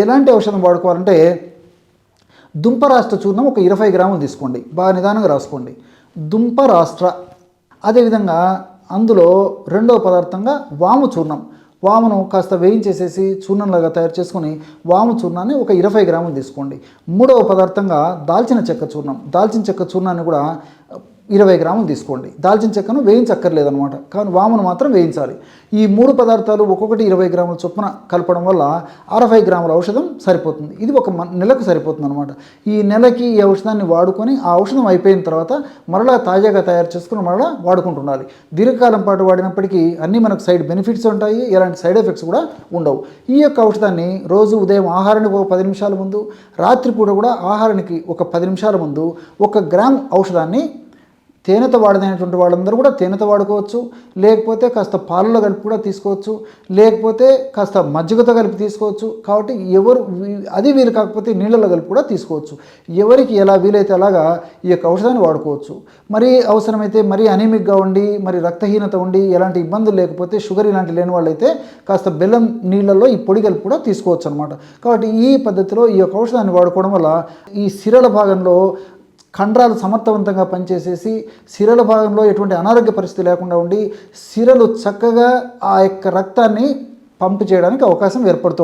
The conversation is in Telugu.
ఎలాంటి ఔషధం వాడుకోవాలంటే దుంపరాష్ట్ర చూర్ణం ఒక 20 గ్రాములు తీసుకోండి, బాగా నిదానంగా రాసుకోండి. దుంపరాష్ట్ర. అదేవిధంగా అందులో రెండవ పదార్థంగా వాము చూర్ణం. వామును కాస్త వేయించేసేసి చూర్ణంలాగా తయారు చేసుకొని వాము చూర్ణాన్ని ఒక 20 గ్రాములు తీసుకోండి. మూడవ పదార్థంగా దాల్చిన చెక్క చూర్ణం. దాల్చిన చెక్క చూర్ణాన్ని కూడా 20 గ్రాములు తీసుకోండి. దాల్చిన చెక్కను వేయించక్కర్లేదనమాట, కానీ వామును మాత్రం వేయించాలి. ఈ 3 పదార్థాలు ఒక్కొక్కటి 20 గ్రాముల చొప్పున కలపడం వల్ల 60 గ్రాముల ఔషధం సరిపోతుంది. ఇది ఒక నెలకు సరిపోతుంది అనమాట. ఈ నెలకి ఈ ఔషధాన్ని వాడుకొని ఆ ఔషధం అయిపోయిన తర్వాత మరలా తాజాగా తయారు చేసుకుని మరలా వాడుకుంటుండాలి. దీర్ఘకాలం పాటు వాడినప్పటికీ అన్నీ మనకు సైడ్ బెనిఫిట్స్ ఉంటాయి, ఎలాంటి సైడ్ ఎఫెక్ట్స్ కూడా ఉండవు. ఈ యొక్క ఔషధాన్ని రోజు ఉదయం ఆహారానికి ఒక 10 నిమిషాల ముందు, రాత్రిపూట కూడా ఆహారానికి ఒక 10 నిమిషాల ముందు 1 గ్రామ్ ఔషధాన్ని తేనెతో వాడదైనటువంటి వాళ్ళందరూ కూడా తేనెతో వాడుకోవచ్చు, లేకపోతే కాస్త పాలలో కలిపి కూడా తీసుకోవచ్చు, లేకపోతే కాస్త మజ్జిగతో కలిపి తీసుకోవచ్చు. కాబట్టి అది వీలు కాకపోతే నీళ్ళలో కలిపి కూడా తీసుకోవచ్చు. ఎవరికి ఎలా వీలైతే అలాగా ఈ యొక్క ఔషధాన్ని వాడుకోవచ్చు. మరి అవసరమైతే మరీ అనీమిక్గా ఉండి, మరి రక్తహీనత ఉండి, ఎలాంటి ఇబ్బందులు లేకపోతే, షుగర్ ఇలాంటి లేని వాళ్ళైతే కాస్త బెల్లం నీళ్ళల్లో ఈ పొడి కలిపి కూడా తీసుకోవచ్చు అనమాట. కాబట్టి ఈ పద్ధతిలో ఈ యొక్క ఔషధాన్ని వాడుకోవడం వల్ల ఈ సిరల భాగంలో కండరాలు సమర్థవంతంగా పనిచేసేసి సిరల భాగంలో ఎటువంటి అనారోగ్య పరిస్థితి లేకుండా ఉండి సిరలు చక్కగా ఆ యొక్క రక్తాన్ని పంపు చేయడానికి అవకాశం ఏర్పడుతుంది.